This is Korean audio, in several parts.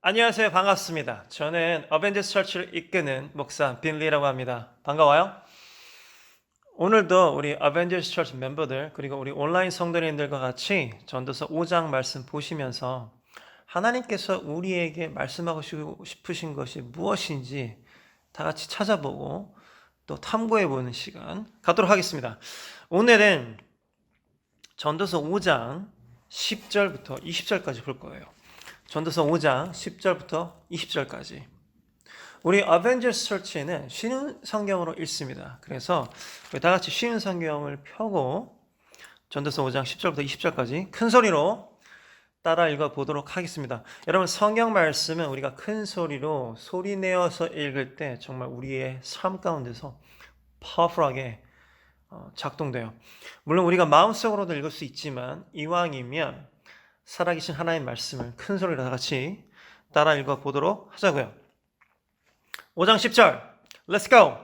안녕하세요. 반갑습니다. 저는 어벤져스 처치를 이끄는 목사 빈리라고 합니다. 반가워요. 오늘도 우리 어벤져스 처치 멤버들 그리고 우리 온라인 성도님들과 같이 전도서 5장 말씀 보시면서 하나님께서 우리에게 말씀하고 싶으신 것이 무엇인지 다 같이 찾아보고 또 탐구해보는 시간 갖도록 하겠습니다. 오늘은 전도서 5장 10절부터 20절까지 볼 거예요. 전도서 5장 10절부터 20절까지. 우리 어벤져스 처치에는 쉬운 성경으로 읽습니다. 그래서 우리 다 같이 쉬운 성경을 펴고 전도서 5장 10절부터 20절까지 큰 소리로 따라 읽어 보도록 하겠습니다. 여러분, 성경 말씀은 우리가 큰 소리로 소리 내어서 읽을 때 정말 우리의 삶 가운데서 파워풀하게 작동돼요. 물론 우리가 마음속으로도 읽을 수 있지만 이왕이면 살아계신 하나님의 말씀을 큰 소리로 다 같이 따라 읽어보도록 하자고요. 5장 10절 Let's go!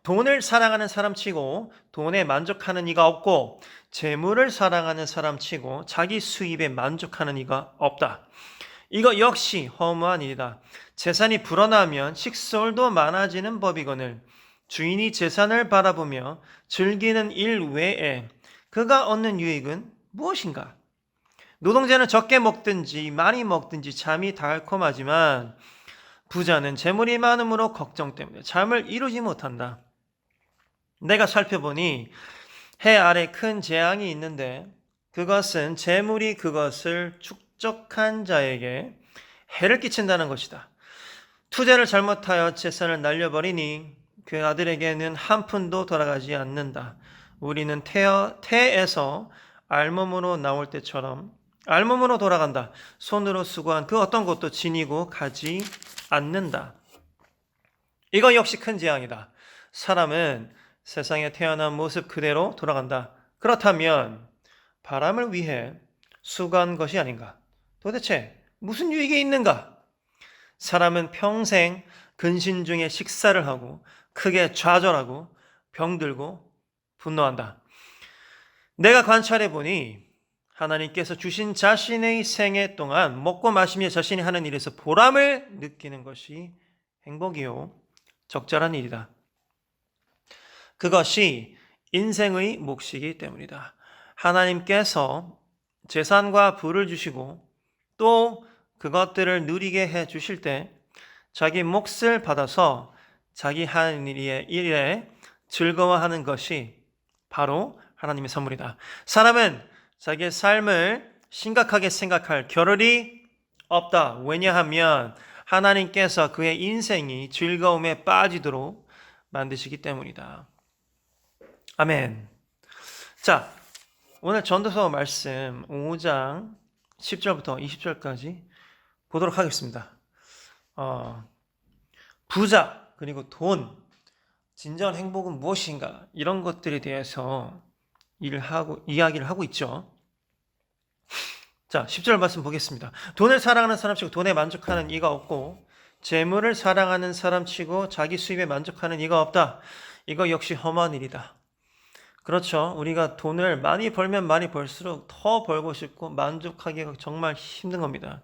돈을 사랑하는 사람치고 돈에 만족하는 이가 없고 재물을 사랑하는 사람치고 자기 수입에 만족하는 이가 없다. 이거 역시 허무한 일이다. 재산이 불어나면 식솔도 많아지는 법이거늘 주인이 재산을 바라보며 즐기는 일 외에 그가 얻는 유익은 무엇인가? 노동자는 적게 먹든지 많이 먹든지 잠이 달콤하지만 부자는 재물이 많음으로 걱정 때문에 잠을 이루지 못한다. 내가 살펴보니 해 아래 큰 재앙이 있는데 그것은 재물이 그것을 축적한 자에게 해를 끼친다는 것이다. 투자를 잘못하여 재산을 날려버리니 그 아들에게는 한 푼도 돌아가지 않는다. 우리는 태에서 알몸으로 나올 때처럼 알몸으로 돌아간다. 손으로 수고한 그 어떤 것도 지니고 가지 않는다. 이거 역시 큰 재앙이다. 사람은 세상에 태어난 모습 그대로 돌아간다. 그렇다면 바람을 위해 수고한 것이 아닌가? 도대체 무슨 유익이 있는가? 사람은 평생 근심 중에 식사를 하고 크게 좌절하고 병들고 분노한다. 내가 관찰해 보니 하나님께서 주신 자신의 생애 동안 먹고 마시며 자신이 하는 일에서 보람을 느끼는 것이 행복이요 적절한 일이다. 그것이 인생의 몫이기 때문이다. 하나님께서 재산과 부를 주시고 또 그것들을 누리게 해 주실 때 자기 몫을 받아서 자기 하는 일에 즐거워하는 것이 바로 하나님의 선물이다. 사람은 자기의 삶을 심각하게 생각할 겨를이 없다. 왜냐하면 하나님께서 그의 인생이 즐거움에 빠지도록 만드시기 때문이다. 아멘. 자, 오늘 전도서 말씀 5장 10절부터 20절까지 보도록 하겠습니다. 부자 그리고 돈, 진정한 행복은 무엇인가 이런 것들에 대해서 이야기를 하고 있죠. 자, 10절 말씀 보겠습니다. 돈을 사랑하는 사람치고 돈에 만족하는 이가 없고 재물을 사랑하는 사람치고 자기 수입에 만족하는 이가 없다. 이거 역시 험한 일이다. 그렇죠. 우리가 돈을 많이 벌면 많이 벌수록 더 벌고 싶고 만족하기가 정말 힘든 겁니다.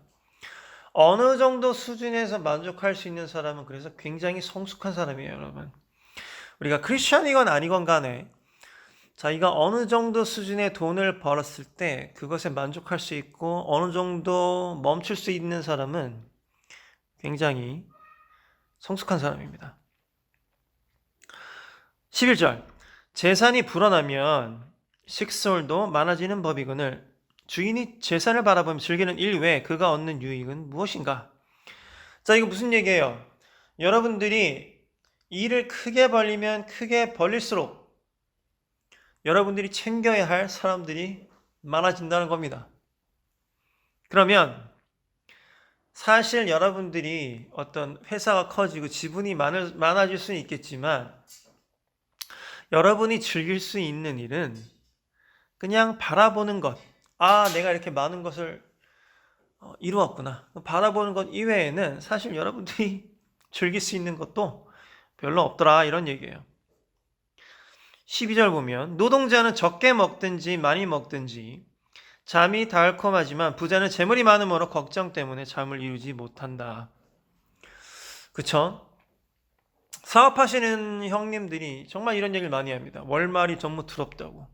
어느 정도 수준에서 만족할 수 있는 사람은 그래서 굉장히 성숙한 사람이에요, 여러분. 우리가 크리스천이건 아니건 간에 자기가 어느 정도 수준의 돈을 벌었을 때 그것에 만족할 수 있고 어느 정도 멈출 수 있는 사람은 굉장히 성숙한 사람입니다. 11절 재산이 불어나면 식솔도 많아지는 법이거늘 주인이 재산을 바라보며 즐기는 일 외에 그가 얻는 유익은 무엇인가? 자, 이거 무슨 얘기예요? 여러분들이 일을 크게 벌리면 크게 벌릴수록 여러분들이 챙겨야 할 사람들이 많아진다는 겁니다. 그러면 사실 여러분들이 어떤 회사가 커지고 지분이 많아질 수는 있겠지만 여러분이 즐길 수 있는 일은 그냥 바라보는 것. 아, 내가 이렇게 많은 것을 이루었구나. 바라보는 것 이외에는 사실 여러분들이 즐길 수 있는 것도 별로 없더라 이런 얘기예요. 12절 보면 노동자는 적게 먹든지 많이 먹든지 잠이 달콤하지만 부자는 재물이 많음으로 걱정 때문에 잠을 이루지 못한다. 그쵸? 사업하시는 형님들이 정말 이런 얘기를 많이 합니다. 월말이 너무 두렵다고.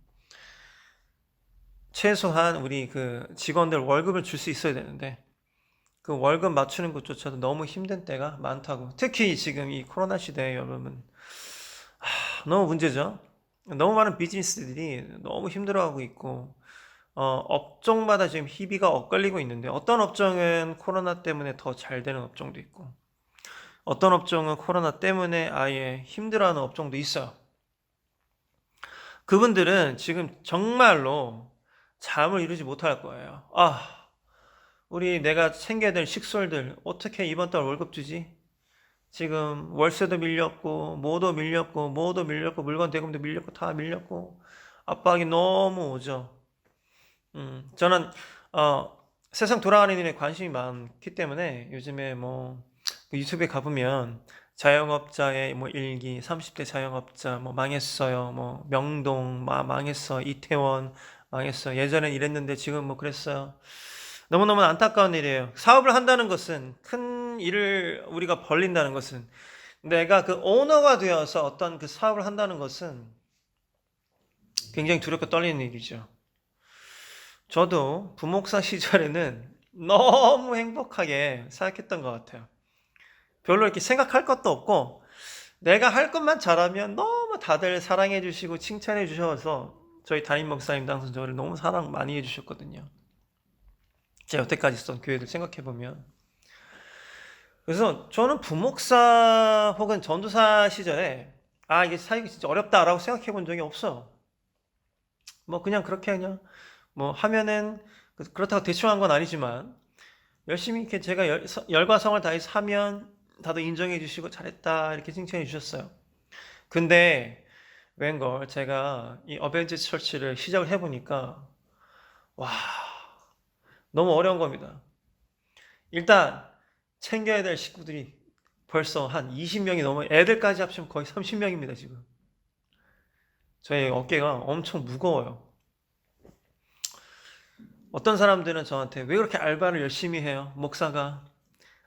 최소한 우리 그 직원들 월급을 줄 수 있어야 되는데 그 월급 맞추는 것조차도 너무 힘든 때가 많다고. 특히 지금 이 코로나 시대에 여러분 너무 문제죠. 너무 많은 비즈니스들이 너무 힘들어하고 있고 업종마다 지금 희비가 엇갈리고 있는데 어떤 업종은 코로나 때문에 더 잘 되는 업종도 있고 어떤 업종은 코로나 때문에 아예 힘들어하는 업종도 있어요. 그분들은 지금 정말로 잠을 이루지 못할 거예요. 우리 내가 챙겨야 될 식솔들 어떻게 이번 달 월급 주지? 지금 월세도 밀렸고 뭐도 밀렸고 물건 대금도 밀렸고 다 밀렸고 압박이 너무 오죠. 저는 세상 돌아가는 일에 관심이 많기 때문에 요즘에 뭐 유튜브에 가보면 자영업자의 뭐 일기, 30대 자영업자 뭐 망했어요, 뭐 명동 망했어, 이태원 망했어, 예전엔 이랬는데 지금 뭐 그랬어요. 너무너무 안타까운 일이에요. 사업을 한다는 것은 큰 일을 우리가 벌린다는 것은 내가 그 오너가 되어서 어떤 그 사업을 한다는 것은 굉장히 두렵고 떨리는 일이죠. 저도 부목사 시절에는 너무 행복하게 생각했던 것 같아요. 별로 이렇게 생각할 것도 없고 내가 할 것만 잘하면 너무 다들 사랑해 주시고 칭찬해 주셔서 저희 담임 목사님도 항상 저를 너무 사랑 많이 해 주셨거든요. 제가 여태까지 있었던 교회들 생각해 보면 그래서 저는 부목사 혹은 전도사 시절에 이게 사역이 진짜 어렵다라고 생각해 본 적이 없어. 뭐 그냥 그렇게 그냥 뭐 하면은 그렇다고 대충 한 건 아니지만 열심히 이렇게 제가 열과 성을 다해서 하면 다들 인정해 주시고 잘했다 이렇게 칭찬해 주셨어요. 근데 웬걸 제가 이 어벤져스 처치를 시작을 해보니까 와 너무 어려운 겁니다. 일단 챙겨야 될 식구들이 벌써 한 20명이 넘어 애들까지 합치면 거의 30명입니다 지금. 저희 어깨가 엄청 무거워요. 어떤 사람들은 저한테 왜 그렇게 알바를 열심히 해요? 목사가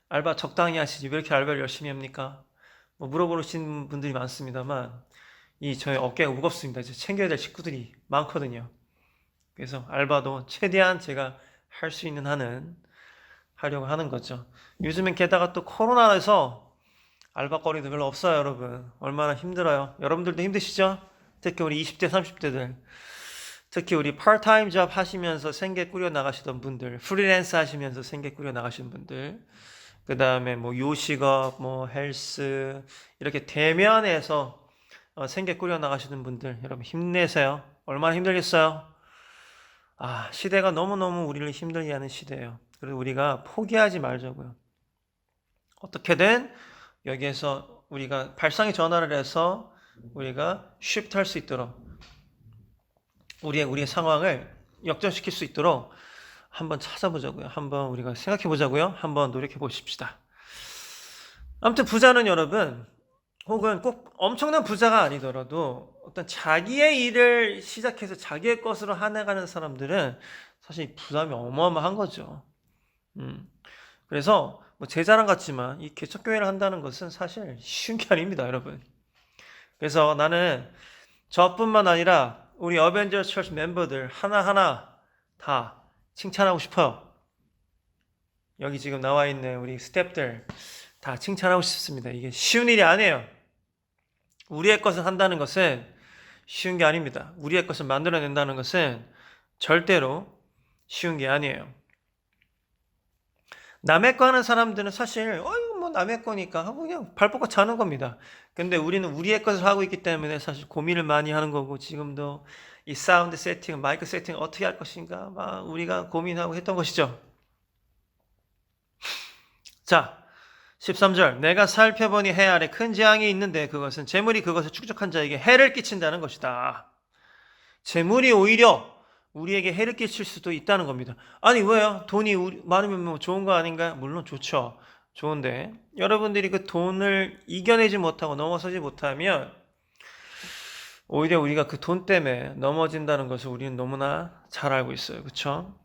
알바 적당히 하시지 왜 이렇게 알바를 열심히 합니까? 뭐 물어보시는 분들이 많습니다만 이 저의 어깨가 무겁습니다. 이제 챙겨야 될 식구들이 많거든요. 그래서 알바도 최대한 제가 할 수 있는 한은 하려고 하는 거죠. 요즘엔 게다가 또 코로나라서 알바거리도 별로 없어요, 여러분. 얼마나 힘들어요. 여러분들도 힘드시죠? 특히 우리 20대, 30대들. 특히 우리 파트타임 잡 하시면서 생계 꾸려 나가시던 분들, 프리랜서 하시면서 생계 꾸려 나가시는 분들, 그 다음에 뭐 요식업, 뭐 헬스, 이렇게 대면에서 생계 꾸려 나가시는 분들, 여러분 힘내세요. 얼마나 힘들겠어요? 시대가 너무너무 우리를 힘들게 하는 시대예요. 그래서 우리가 포기하지 말자고요. 어떻게든 여기에서 우리가 발상의 전환을 해서 우리가 쉬프트 할 수 있도록 우리의 상황을 역전시킬 수 있도록 한번 찾아보자고요. 한번 우리가 생각해 보자고요. 한번 노력해 보십시다. 아무튼 부자는 여러분 혹은 꼭 엄청난 부자가 아니더라도 어떤 자기의 일을 시작해서 자기의 것으로 해나가는 사람들은 사실 부담이 어마어마한 거죠. 그래서 뭐 제 자랑 같지만 이 개척교회를 한다는 것은 사실 쉬운 게 아닙니다, 여러분. 그래서 나는 저뿐만 아니라 우리 어벤져스 처치 멤버들 하나하나 다 칭찬하고 싶어요. 여기 지금 나와 있는 우리 스태프들 다 칭찬하고 싶습니다. 이게 쉬운 일이 아니에요. 우리의 것을 한다는 것은 쉬운 게 아닙니다. 우리의 것을 만들어낸다는 것은 절대로 쉬운 게 아니에요. 남의 거 하는 사람들은 사실 이거 뭐 남의 거니까 하고 그냥 발 뻗고 자는 겁니다. 근데 우리는 우리의 것을 하고 있기 때문에 사실 고민을 많이 하는 거고 지금도 이 사운드 세팅, 마이크 세팅 어떻게 할 것인가 막 우리가 고민하고 했던 것이죠. 자, 13절 내가 살펴보니 해 아래 큰 재앙이 있는데 그것은 재물이 그것을 축적한 자에게 해를 끼친다는 것이다. 재물이 오히려 우리에게 해를 끼칠 수도 있다는 겁니다. 아니 왜요? 돈이 많으면 뭐 좋은 거 아닌가? 물론 좋죠. 좋은데 여러분들이 그 돈을 이겨내지 못하고 넘어서지 못하면 오히려 우리가 그 돈 때문에 넘어진다는 것을 우리는 너무나 잘 알고 있어요. 그쵸?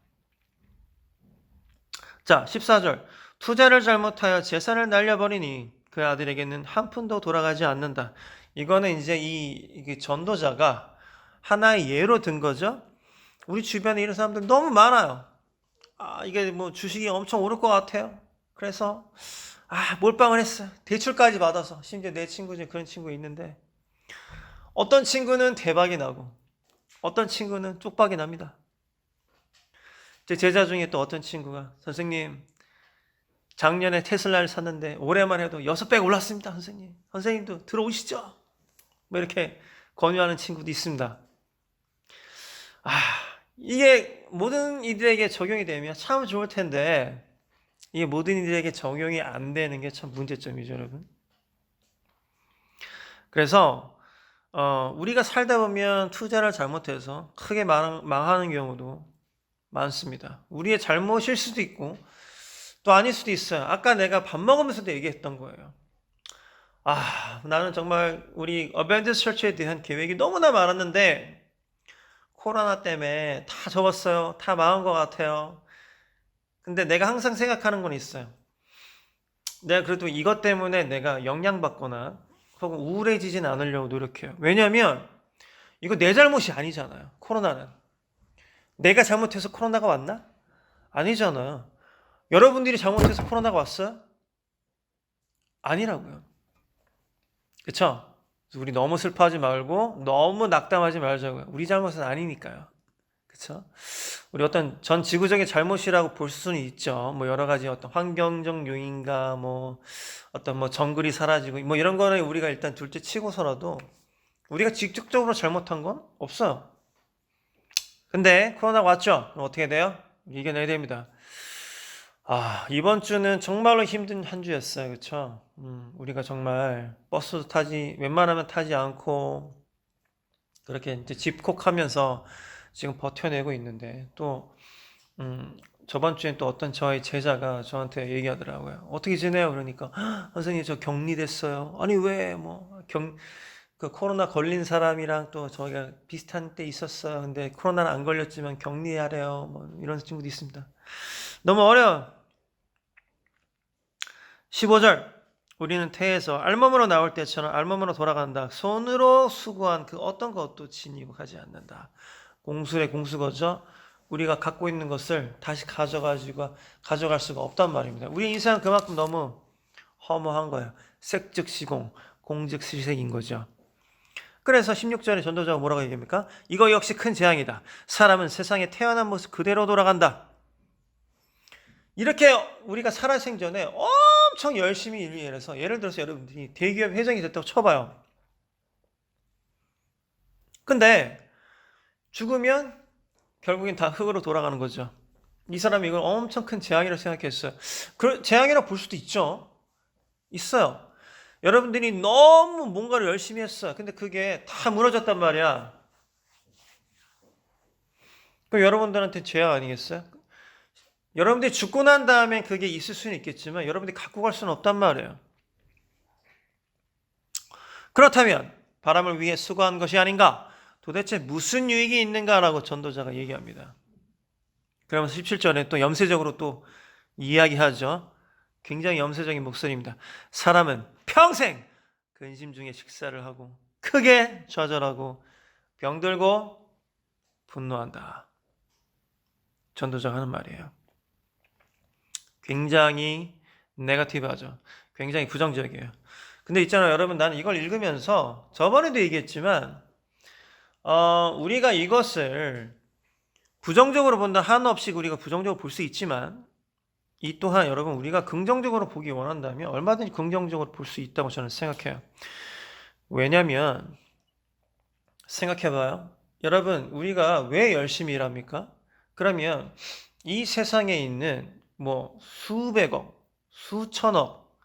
자, 14절. 투자를 잘못하여 재산을 날려버리니 그 아들에게는 한 푼도 돌아가지 않는다. 이거는 이제 이게 전도자가 하나의 예로 든 거죠. 우리 주변에 이런 사람들 너무 많아요. 이게 뭐 주식이 엄청 오를 것 같아요. 그래서 몰빵을 했어요. 대출까지 받아서. 심지어 내 친구 중에 그런 친구 있는데 어떤 친구는 대박이 나고 어떤 친구는 쪽박이 납니다. 제 제자 중에 또 어떤 친구가 선생님 작년에 테슬라를 샀는데 올해만 해도 6배 올랐습니다. 선생님. 선생님도 들어오시죠. 뭐 이렇게 권유하는 친구도 있습니다. 이게 모든 이들에게 적용이 되면 참 좋을 텐데 이게 모든 이들에게 적용이 안 되는 게 참 문제점이죠, 여러분. 그래서 우리가 살다 보면 투자를 잘못해서 크게 망하는 경우도 많습니다. 우리의 잘못일 수도 있고 또 아닐 수도 있어요. 아까 내가 밥 먹으면서도 얘기했던 거예요. 나는 정말 우리 어벤져스 처치에 대한 계획이 너무나 많았는데 코로나 때문에 다 접었어요. 다 망한 것 같아요. 근데 내가 항상 생각하는 건 있어요. 내가 그래도 이것 때문에 내가 영향받거나 혹은 우울해지진 않으려고 노력해요. 왜냐면 이거 내 잘못이 아니잖아요. 코로나는. 내가 잘못해서 코로나가 왔나? 아니잖아요. 여러분들이 잘못해서 코로나가 왔어요? 아니라고요. 그쵸? 우리 너무 슬퍼하지 말고 너무 낙담하지 말자고요. 우리 잘못은 아니니까요. 그쵸? 우리 어떤 전 지구적인 잘못이라고 볼 수는 있죠. 뭐 여러 가지 어떤 환경적 요인과 뭐 어떤 뭐 정글이 사라지고 뭐 이런 거는 우리가 일단 둘째 치고서라도 우리가 직접적으로 잘못한 건 없어요. 근데 코로나가 왔죠? 그럼 어떻게 돼요? 이겨내야 됩니다. 이번 주는 정말로 힘든 한 주였어요. 그쵸? 우리가 정말 버스도 웬만하면 타지 않고, 그렇게 이제 집콕하면서 지금 버텨내고 있는데, 또, 저번 주엔 또 어떤 저의 제자가 저한테 얘기하더라고요. 어떻게 지내요? 그러니까, 선생님, 저 격리됐어요. 아니, 왜, 그 코로나 걸린 사람이랑 또 저희가 비슷한 때 있었어요. 근데 코로나는 안 걸렸지만 격리하래요. 뭐, 이런 친구도 있습니다. 너무 어려워. 15절. 우리는 태에서 알몸으로 나올 때처럼 알몸으로 돌아간다. 손으로 수고한 그 어떤 것도 지니고 가지 않는다. 공술의 공수거죠. 우리가 갖고 있는 것을 다시 가져갈 수가 없단 말입니다. 우리 인생은 그만큼 너무 허무한 거예요. 색즉시공, 공즉시색인 거죠. 그래서 16절에 전도자가 뭐라고 얘기합니까? 이거 역시 큰 재앙이다. 사람은 세상에 태어난 모습 그대로 돌아간다. 이렇게 우리가 살아생전에 엄청 열심히 일해서 예를 들어서 여러분들이 대기업 회장이 됐다고 쳐봐요. 근데 죽으면 결국엔 다 흙으로 돌아가는 거죠. 이 사람이 이걸 엄청 큰 재앙이라고 생각했어요. 재앙이라고 볼 수도 있죠. 있어요. 여러분들이 너무 뭔가를 열심히 했어요. 근데 그게 다 무너졌단 말이야. 그럼 여러분들한테 재앙 아니겠어요? 여러분들이 죽고 난 다음에 그게 있을 수는 있겠지만 여러분들이 갖고 갈 수는 없단 말이에요. 그렇다면 바람을 위해 수고한 것이 아닌가? 도대체 무슨 유익이 있는가라고 전도자가 얘기합니다. 그러면서 17절에 또 염세적으로 또 이야기하죠. 굉장히 염세적인 목소리입니다. 사람은 평생 근심 중에 식사를 하고 크게 좌절하고 병들고 분노한다. 전도자가 하는 말이에요. 굉장히 네거티브하죠. 굉장히 부정적이에요. 근데 있잖아요, 여러분, 나는 이걸 읽으면서 저번에도 얘기했지만 우리가 이것을 부정적으로 본다 한없이 우리가 부정적으로 볼 수 있지만 이 또한 여러분 우리가 긍정적으로 보기 원한다면 얼마든지 긍정적으로 볼 수 있다고 저는 생각해요. 왜냐면 생각해봐요. 여러분 우리가 왜 열심히 일합니까? 그러면 이 세상에 있는 뭐 수백억, 수천억,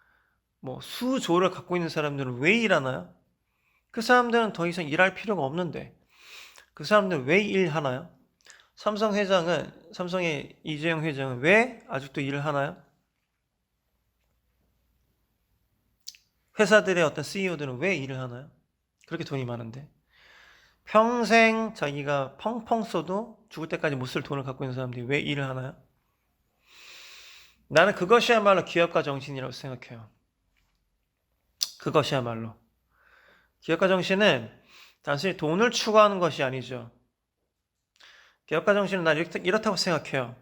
뭐 수조를 갖고 있는 사람들은 왜 일하나요? 그 사람들은 더 이상 일할 필요가 없는데 그 사람들은 왜 일하나요? 삼성의 이재용 회장은 왜 아직도 일을 하나요? 회사들의 어떤 CEO들은 왜 일을 하나요? 그렇게 돈이 많은데. 평생 자기가 펑펑 써도 죽을 때까지 못 쓸 돈을 갖고 있는 사람들이 왜 일을 하나요? 나는 그것이야말로 기업가 정신이라고 생각해요. 그것이야말로. 기업가 정신은 단순히 돈을 추구하는 것이 아니죠. 기업가 정신은 난 이렇다고 생각해요.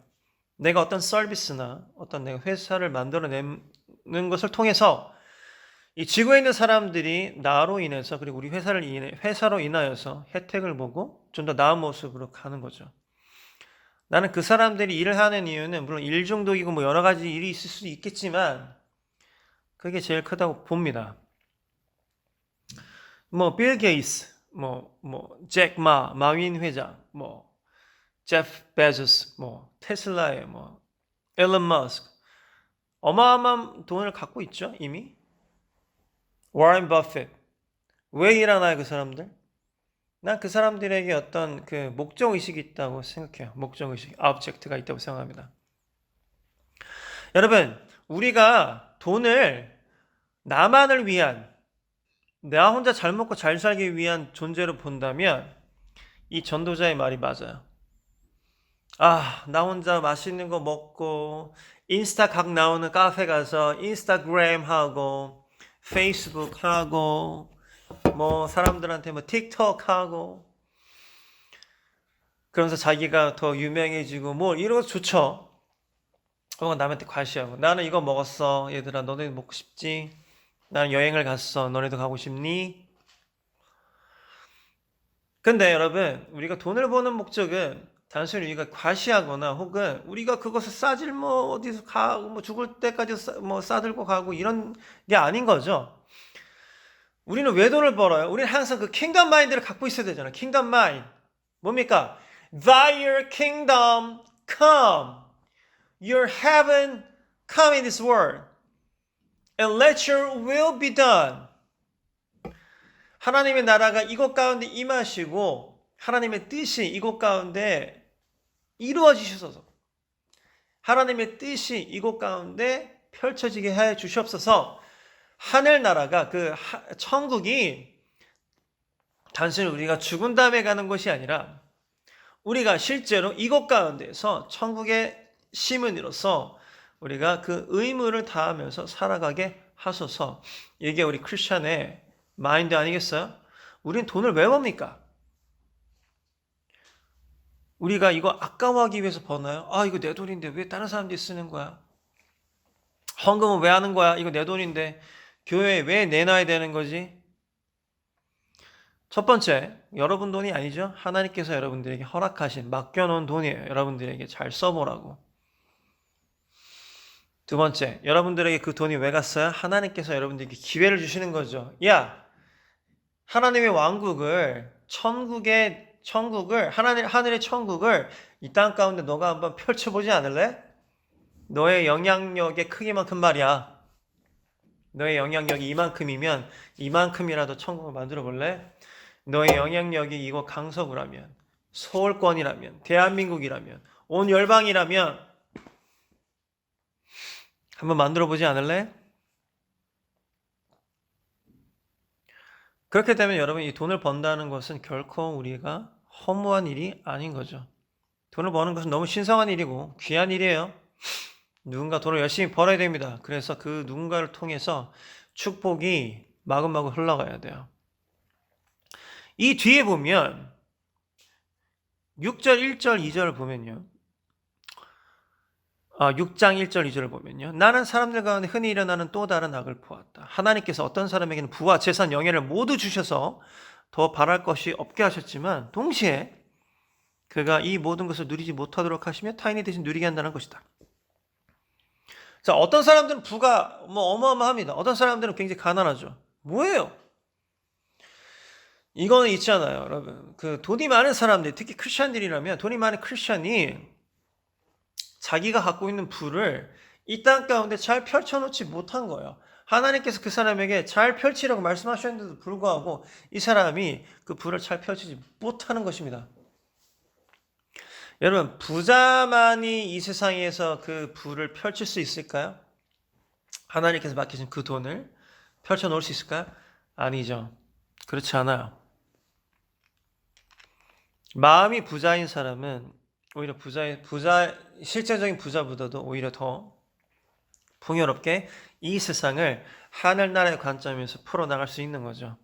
내가 어떤 서비스나 어떤 내가 회사를 만들어내는 것을 통해서 이 지구에 있는 사람들이 나로 인해서 그리고 우리 회사로 인하여서 혜택을 보고 좀 더 나은 모습으로 가는 거죠. 나는 그 사람들이 일을 하는 이유는 물론 일 중독이고 뭐 여러 가지 일이 있을 수도 있겠지만 그게 제일 크다고 봅니다. 뭐 빌 게이츠, 잭 마윈 회장, 제프 베조스, 테슬라의 앨런 머스크 어마어마한 돈을 갖고 있죠, 이미. 워런 버핏. 왜 일하나요, 그 사람들? 난 그 사람들에게 어떤 그 목적의식이 있다고 생각해요. 목적의식, 오브젝트가 있다고 생각합니다. 여러분, 우리가 돈을 나만을 위한, 나 혼자 잘 먹고 잘 살기 위한 존재로 본다면 이 전도자의 말이 맞아요. 아, 나 혼자 맛있는 거 먹고 인스타 각 나오는 카페 가서 인스타그램 하고 페이스북 하고 사람들한테 틱톡 하고 그러면서 자기가 더 유명해지고 이런 거 좋죠. 남한테 과시하고 나는 이거 먹었어. 얘들아 너네도 먹고 싶지? 나는 여행을 갔어. 너네도 가고 싶니? 근데 여러분 우리가 돈을 버는 목적은 단순히 우리가 과시하거나 혹은 우리가 그것을 싸질모 어디서 가고 죽을 때까지 싸들고 가고 이런 게 아닌 거죠. 우리는 왜 돈을 벌어요? 우리는 항상 그 킹덤 마인드를 갖고 있어야 되잖아요. 킹덤 마인드. 뭡니까? Thy your kingdom come. Your heaven come in this world. And let your will be done. 하나님의 나라가 이곳 가운데 임하시고 하나님의 뜻이 이곳 가운데 이루어지셔서 하나님의 뜻이 이곳 가운데 펼쳐지게 해 주시옵소서. 하늘나라가 그 천국이 단순히 우리가 죽은 다음에 가는 것이 아니라 우리가 실제로 이곳 가운데서 천국의 시민으로서 우리가 그 의무를 다하면서 살아가게 하소서. 이게 우리 크리스천의 마인드 아니겠어요? 우린 돈을 왜 법니까? 우리가 이거 아까워하기 위해서 버나요? 아, 이거 내 돈인데 왜 다른 사람들이 쓰는 거야? 헌금은 왜 하는 거야? 이거 내 돈인데 교회에 왜 내놔야 되는 거지? 첫 번째, 여러분 돈이 아니죠. 하나님께서 여러분들에게 허락하신 맡겨놓은 돈이에요. 여러분들에게 잘 써보라고. 두 번째, 여러분들에게 그 돈이 왜 갔어요? 하나님께서 여러분들에게 기회를 주시는 거죠. 야, 하나님의 왕국을 하늘의 천국을 이 땅 가운데 너가 한번 펼쳐보지 않을래? 너의 영향력의 크기만큼 말이야. 너의 영향력이 이만큼이면 이만큼이라도 천국을 만들어 볼래? 너의 영향력이 이곳 강서구라면, 서울권이라면, 대한민국이라면, 온 열방이라면 한번 만들어 보지 않을래? 그렇게 되면 여러분 이 돈을 번다는 것은 결코 우리가 허무한 일이 아닌 거죠. 돈을 버는 것은 너무 신성한 일이고 귀한 일이에요. 누군가 돈을 열심히 벌어야 됩니다. 그래서 그 누군가를 통해서 축복이 마구마구 흘러가야 돼요. 이 뒤에 보면 6절, 1절, 2절을 보면요. 6장 1절 2절을 보면요. 나는 사람들 가운데 흔히 일어나는 또 다른 악을 보았다. 하나님께서 어떤 사람에게는 부와 재산, 영예를 모두 주셔서 더 바랄 것이 없게 하셨지만 동시에 그가 이 모든 것을 누리지 못하도록 하시며 타인이 대신 누리게 한다는 것이다. 자, 어떤 사람들은 부가 어마어마합니다. 어떤 사람들은 굉장히 가난하죠. 뭐예요? 이거는 있잖아요, 여러분. 그 돈이 많은 사람들, 특히 크리스천들이라면 돈이 많은 크리스천이 자기가 갖고 있는 부를 이 땅 가운데 잘 펼쳐놓지 못한 거예요. 하나님께서 그 사람에게 잘 펼치라고 말씀하셨는데도 불구하고 이 사람이 그 부를 잘 펼치지 못하는 것입니다. 여러분, 부자만이 이 세상에서 그 부를 펼칠 수 있을까요? 하나님께서 맡기신 그 돈을 펼쳐놓을 수 있을까요? 아니죠. 그렇지 않아요. 마음이 부자인 사람은 오히려 실제적인 부자보다도 오히려 더 풍요롭게 이 세상을 하늘나라의 관점에서 풀어나갈 수 있는 거죠.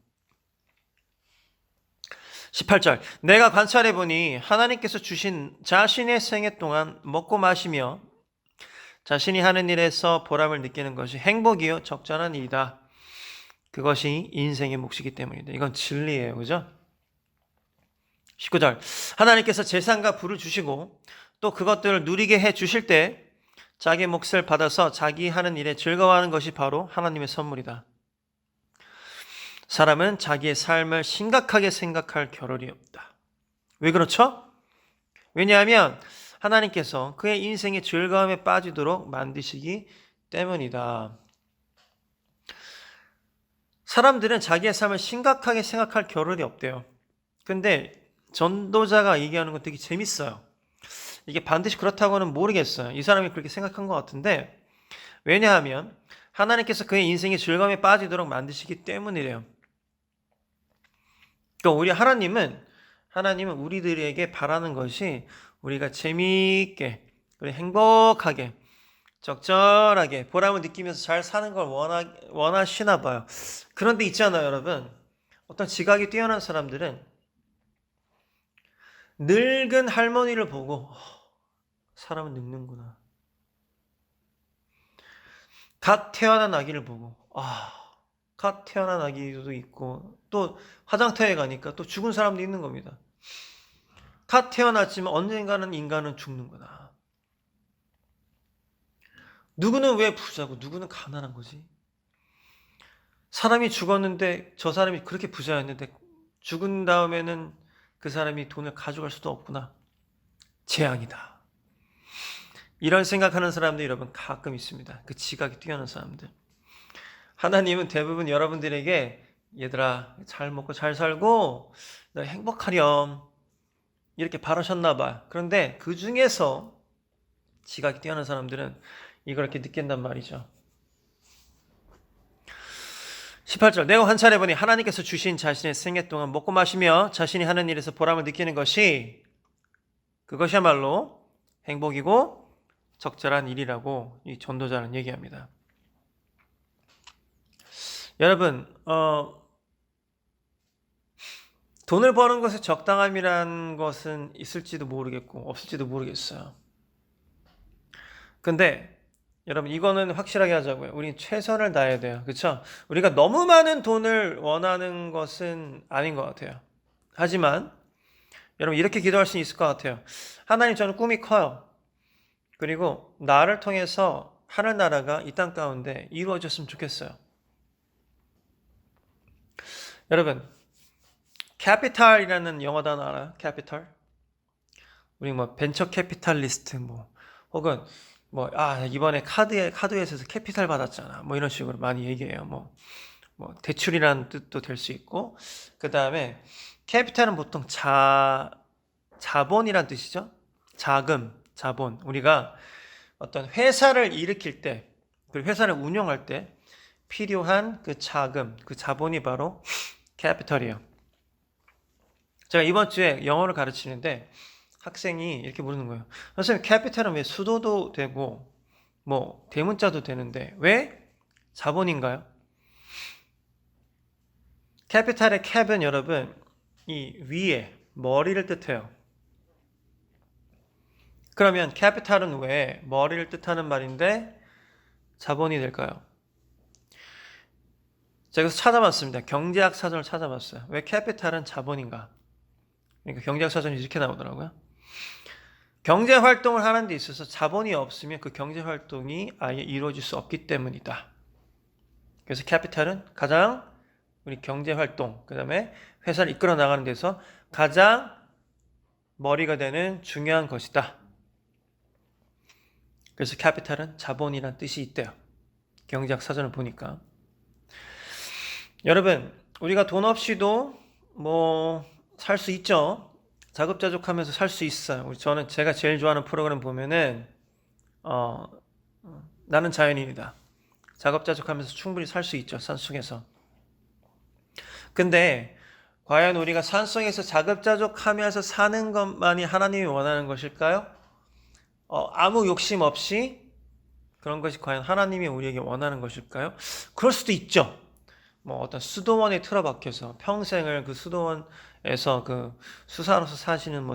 18절. 내가 관찰해 보니 하나님께서 주신 자신의 생애 동안 먹고 마시며 자신이 하는 일에서 보람을 느끼는 것이 행복이요 적절한 일이다. 그것이 인생의 몫이기 때문이다. 이건 진리예요. 그죠? 19절. 하나님께서 재산과 부를 주시고 또 그것들을 누리게 해 주실 때 자기 몫을 받아서 자기 하는 일에 즐거워하는 것이 바로 하나님의 선물이다. 사람은 자기의 삶을 심각하게 생각할 겨를이 없다. 왜 그렇죠? 왜냐하면 하나님께서 그의 인생의 즐거움에 빠지도록 만드시기 때문이다. 사람들은 자기의 삶을 심각하게 생각할 겨를이 없대요. 근데 전도자가 얘기하는 건 되게 재밌어요. 이게 반드시 그렇다고는 모르겠어요. 이 사람이 그렇게 생각한 것 같은데, 왜냐하면 하나님께서 그의 인생의 즐거움에 빠지도록 만드시기 때문이래요. 그러니까 우리 하나님은 우리들에게 바라는 것이 우리가 재미있게, 행복하게, 적절하게 보람을 느끼면서 잘 사는 걸 원하시나 봐요. 그런데 있잖아요, 여러분. 어떤 지각이 뛰어난 사람들은 늙은 할머니를 보고 사람은 늙는구나. 갓 태어난 아기를 보고 갓 태어난 아기도 있고 또 화장터에 가니까 또 죽은 사람도 있는 겁니다. 갓 태어났지만 언젠가는 인간은 죽는구나. 누구는 왜 부자고 누구는 가난한 거지? 사람이 죽었는데 저 사람이 그렇게 부자였는데 죽은 다음에는 그 사람이 돈을 가져갈 수도 없구나. 재앙이다. 이런 생각하는 사람들이 여러분 가끔 있습니다. 그 지각이 뛰어난 사람들. 하나님은 대부분 여러분들에게 얘들아 잘 먹고 잘 살고 너 행복하렴 이렇게 바라셨나 봐. 그런데 그 중에서 지각이 뛰어난 사람들은 이걸 이렇게 느낀단 말이죠. 18절. 내가 관찰해보니 하나님께서 주신 자신의 생애 동안 먹고 마시며 자신이 하는 일에서 보람을 느끼는 것이 그것이야말로 행복이고 적절한 일이라고 이 전도자는 얘기합니다. 여러분, 돈을 버는 것에 적당함이란 것은 있을지도 모르겠고 없을지도 모르겠어요. 근데 여러분 이거는 확실하게 하자고요. 우린 최선을 다해야 돼요. 그렇죠? 우리가 너무 많은 돈을 원하는 것은 아닌 것 같아요. 하지만 여러분 이렇게 기도할 수 있을 것 같아요. 하나님 저는 꿈이 커요. 그리고 나를 통해서 하늘나라가 이 땅 가운데 이루어졌으면 좋겠어요. 여러분 캐피탈이라는 영어 단어 알아요? 캐피탈? 우리 뭐 벤처 캐피탈리스트 혹은 이번에 카드에서 캐피탈 받았잖아. 이런 식으로 많이 얘기해요. 대출이라는 뜻도 될 수 있고, 그 다음에 캐피탈은 보통 자본이란 뜻이죠. 자본. 우리가 어떤 회사를 일으킬 때, 그 회사를 운영할 때 필요한 그 자금, 그 자본이 바로 캐피탈이에요. 제가 이번 주에 영어를 가르치는데 학생이 이렇게 물는 거예요. 선생님, 캐피탈은 왜 수도도 되고 대문자도 되는데 왜 자본인가요? 캐피탈의 캡은 여러분 이 위에 머리를 뜻해요. 그러면 캐피탈은 왜 머리를 뜻하는 말인데 자본이 될까요? 제가 찾아봤습니다. 경제학 사전을 찾아봤어요. 왜 캐피탈은 자본인가? 그러니까 경제학 사전이 이렇게 나오더라고요. 경제 활동을 하는 데 있어서 자본이 없으면 그 경제 활동이 아예 이루어질 수 없기 때문이다. 그래서 캐피탈은 가장 우리 경제 활동, 그 다음에 회사를 이끌어 나가는 데서 가장 머리가 되는 중요한 것이다. 그래서 캐피탈은 자본이란 뜻이 있대요. 경제학 사전을 보니까. 여러분, 우리가 돈 없이도 살 수 있죠. 자급자족하면서 살 수 있어요. 제가 제일 좋아하는 프로그램 보면은 나는 자연인이다. 자급자족하면서 충분히 살 수 있죠. 산속에서. 근데 과연 우리가 산속에서 자급자족하면서 사는 것만이 하나님이 원하는 것일까요? 아무 욕심 없이 그런 것이 과연 하나님이 우리에게 원하는 것일까요? 그럴 수도 있죠. 뭐 어떤 수도원에 틀어박혀서 평생을 그 수도원에서 그 수사로서 사시는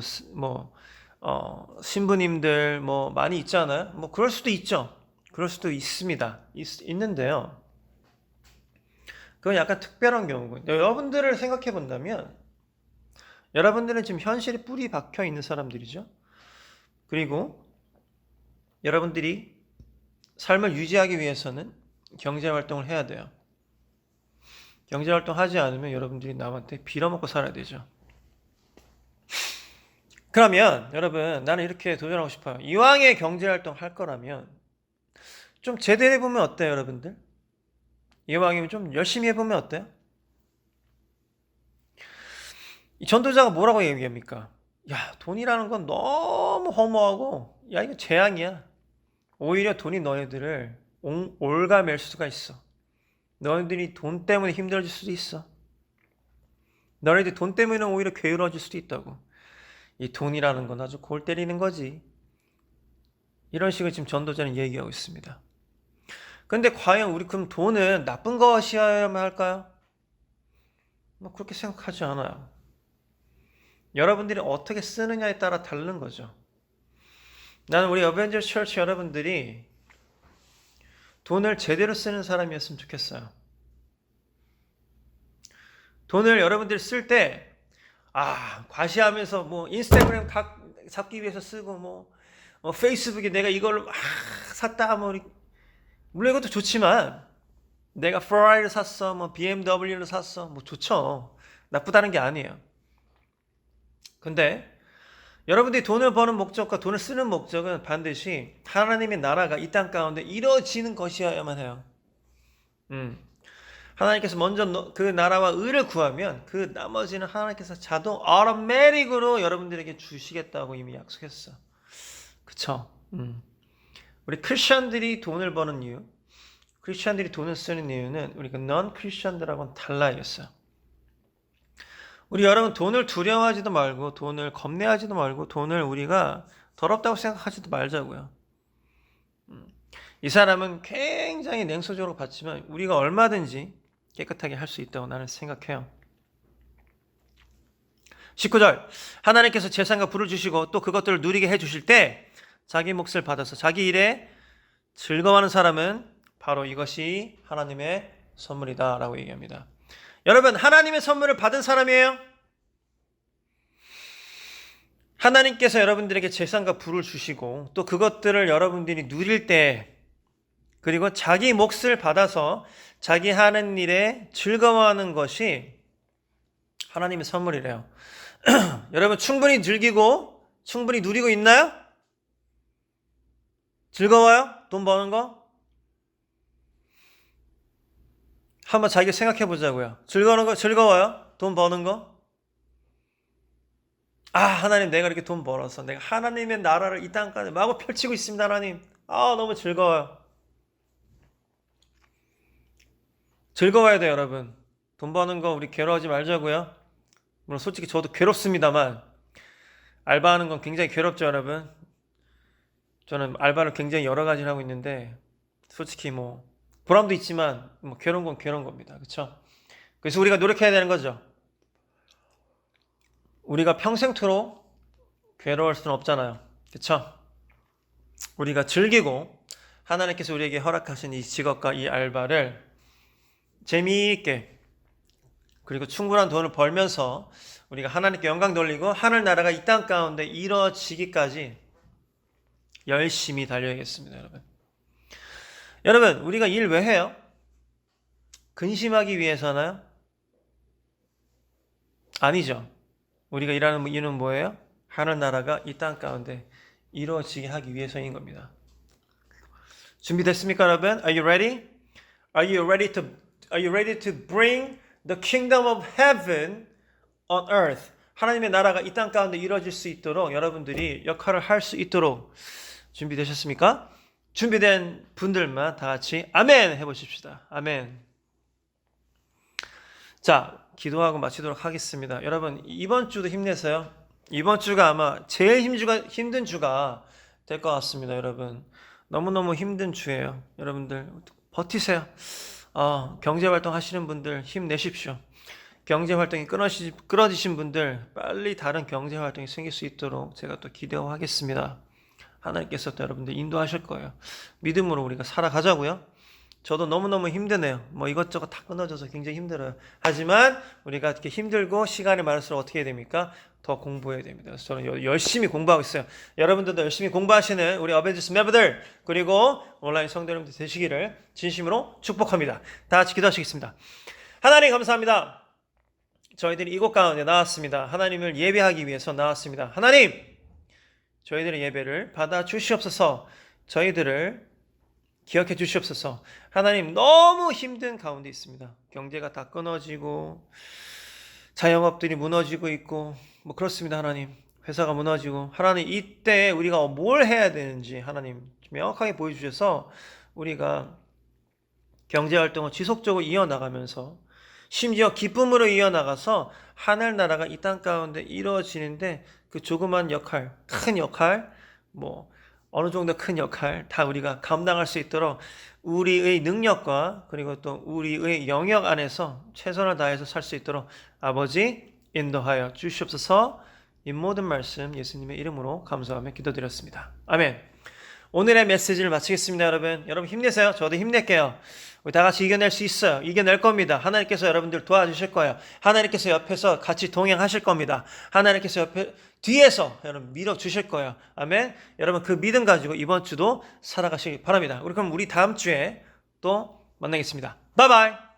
신부님들 뭐 많이 있잖아요. 뭐 그럴 수도 있죠. 그럴 수도 있습니다. 있는데요. 그건 약간 특별한 경우고. 여러분들을 생각해 본다면 여러분들은 지금 현실에 뿌리 박혀 있는 사람들이죠. 그리고 여러분들이 삶을 유지하기 위해서는 경제활동을 해야 돼요. 경제활동 하지 않으면 여러분들이 남한테 빌어먹고 살아야 되죠. 그러면 여러분, 나는 이렇게 도전하고 싶어요. 이왕에 경제활동 할 거라면 좀 제대로 해보면 어때요, 여러분들? 이왕이면 좀 열심히 해보면 어때요? 이 전도자가 뭐라고 얘기합니까? 야, 돈이라는 건 너무 허무하고, 야, 이거 재앙이야. 오히려 돈이 너희들을 올가맬 수가 있어. 너희들이 돈 때문에 힘들어질 수도 있어. 너희들 돈 때문에 오히려 게으러질 수도 있다고. 이 돈이라는 건 아주 골 때리는 거지. 이런 식으로 지금 전도자는 얘기하고 있습니다. 근데 과연 우리 그럼 돈은 나쁜 것이어야만 할까요? 뭐 그렇게 생각하지 않아요. 여러분들이 어떻게 쓰느냐에 따라 다른 거죠. 나는 우리 어벤져스 처치 여러분들이 돈을 제대로 쓰는 사람이었으면 좋겠어요. 돈을 여러분들이 쓸 때, 과시하면서 뭐 인스타그램 각 잡기 위해서 쓰고 뭐 페이스북에 내가 이걸 막 샀다 물론 이것도 좋지만 내가 페라리를 샀어, 뭐 BMW를 샀어, 뭐 좋죠. 나쁘다는 게 아니에요. 근데 여러분들이 돈을 버는 목적과 돈을 쓰는 목적은 반드시 하나님의 나라가 이 땅 가운데 이루어지는 것이어야만 해요. 하나님께서 먼저 그 나라와 의를 구하면 그 나머지는 하나님께서 자동 automatic으로 여러분들에게 주시겠다고 이미 약속했어. 그쵸? 우리 크리스천들이 돈을 버는 이유, 크리스천들이 돈을 쓰는 이유는 우리가 넌 크리스천들하고는 달라야겠어요. 우리 여러분 돈을 두려워하지도 말고 돈을 겁내하지도 말고 돈을 우리가 더럽다고 생각하지도 말자고요. 이 사람은 굉장히 냉소적으로 봤지만 우리가 얼마든지 깨끗하게 할 수 있다고 나는 생각해요. 19절 하나님께서 재산과 부를 주시고 또 그것들을 누리게 해주실 때 자기 몫을 받아서 자기 일에 즐거워하는 사람은 바로 이것이 하나님의 선물이다 라고 얘기합니다. 여러분 하나님의 선물을 받은 사람이에요? 하나님께서 여러분들에게 재산과 부를 주시고 또 그것들을 여러분들이 누릴 때 그리고 자기 몫을 받아서 자기 하는 일에 즐거워하는 것이 하나님의 선물이래요. 여러분 충분히 즐기고 충분히 누리고 있나요? 즐거워요? 돈 버는 거? 한번 자기가 생각해 보자고요. 즐거워요? 돈 버는 거? 하나님 내가 이렇게 돈 벌어서 내가 하나님의 나라를 이 땅까지 마구 펼치고 있습니다. 하나님. 너무 즐거워요. 즐거워야 돼요, 여러분. 돈 버는 거 우리 괴로워하지 말자고요. 물론 솔직히 저도 괴롭습니다만 알바하는 건 굉장히 괴롭죠, 여러분. 저는 알바를 굉장히 여러 가지를 하고 있는데 솔직히 뭐 보람도 있지만 뭐 괴로운 건 괴로운 겁니다. 그렇죠? 그래서 우리가 노력해야 되는 거죠. 우리가 평생토록 괴로울 수는 없잖아요. 그렇죠? 우리가 즐기고 하나님께서 우리에게 허락하신 이 직업과 이 알바를 재미있게 그리고 충분한 돈을 벌면서 우리가 하나님께 영광 돌리고 하늘나라가 이 땅 가운데 이루어지기까지 열심히 달려야겠습니다. 여러분 우리가 일 왜 해요? 근심하기 위해서나요? 아니죠. 우리가 일하는 이유는 뭐예요? 하늘나라가 이 땅 가운데 이루어지게 하기 위해서인 겁니다. 준비됐습니까, 여러분? Are you ready? Are you ready to bring the kingdom of heaven on earth? 하나님의 나라가 이 땅 가운데 이루어질 수 있도록 여러분들이 역할을 할 수 있도록 준비되셨습니까? 준비된 분들만 다 같이 아멘 해보십시다. 아멘. 자, 기도하고 마치도록 하겠습니다. 여러분, 이번 주도 힘내세요. 이번 주가 아마 제일 힘든 주가 될 것 같습니다. 여러분, 너무너무 힘든 주예요. 여러분들 버티세요. 경제활동 하시는 분들 힘내십시오. 경제활동이 끊어지신 분들 빨리 다른 경제활동이 생길 수 있도록 제가 또 기도하겠습니다. 하나님께서 또 여러분들 인도하실 거예요. 믿음으로 우리가 살아가자고요. 저도 너무너무 힘드네요. 뭐 이것저것 다 끊어져서 굉장히 힘들어요. 하지만 우리가 이렇게 힘들고 시간이 많을수록 어떻게 해야 됩니까? 더 공부해야 됩니다. 그래서 저는 열심히 공부하고 있어요. 여러분들도 열심히 공부하시는 우리 어벤져스 멤버들 그리고 온라인 성도님들 되시기를 진심으로 축복합니다. 다 같이 기도하시겠습니다. 하나님 감사합니다. 저희들이 이곳 가운데 나왔습니다. 하나님을 예배하기 위해서 나왔습니다. 하나님, 저희들의 예배를 받아 주시옵소서. 저희들을 기억해 주시옵소서. 하나님, 너무 힘든 가운데 있습니다. 경제가 다 끊어지고 자영업들이 무너지고 있고 뭐 그렇습니다. 하나님, 회사가 무너지고 하나님, 이때 우리가 뭘 해야 되는지 하나님 명확하게 보여주셔서 우리가 경제활동을 지속적으로 이어나가면서 심지어 기쁨으로 이어나가서 하늘나라가 이 땅 가운데 이루어지는데 그 조그만 역할, 큰 역할, 뭐 어느 정도 큰 역할 다 우리가 감당할 수 있도록 우리의 능력과 그리고 또 우리의 영역 안에서 최선을 다해서 살 수 있도록 아버지 인도하여 주시옵소서. 이 모든 말씀 예수님의 이름으로 감사하며 기도드렸습니다. 아멘. 오늘의 메시지를 마치겠습니다. 여러분 힘내세요. 저도 힘낼게요. 우리 다 같이 이겨낼 수 있어요. 이겨낼 겁니다. 하나님께서 여러분들 도와주실 거예요. 하나님께서 옆에서 같이 동행하실 겁니다. 하나님께서 뒤에서 여러분 밀어주실 거예요. 아멘. 여러분 그 믿음 가지고 이번 주도 살아가시기 바랍니다. 그럼 우리 다음 주에 또 만나겠습니다. 바이바이.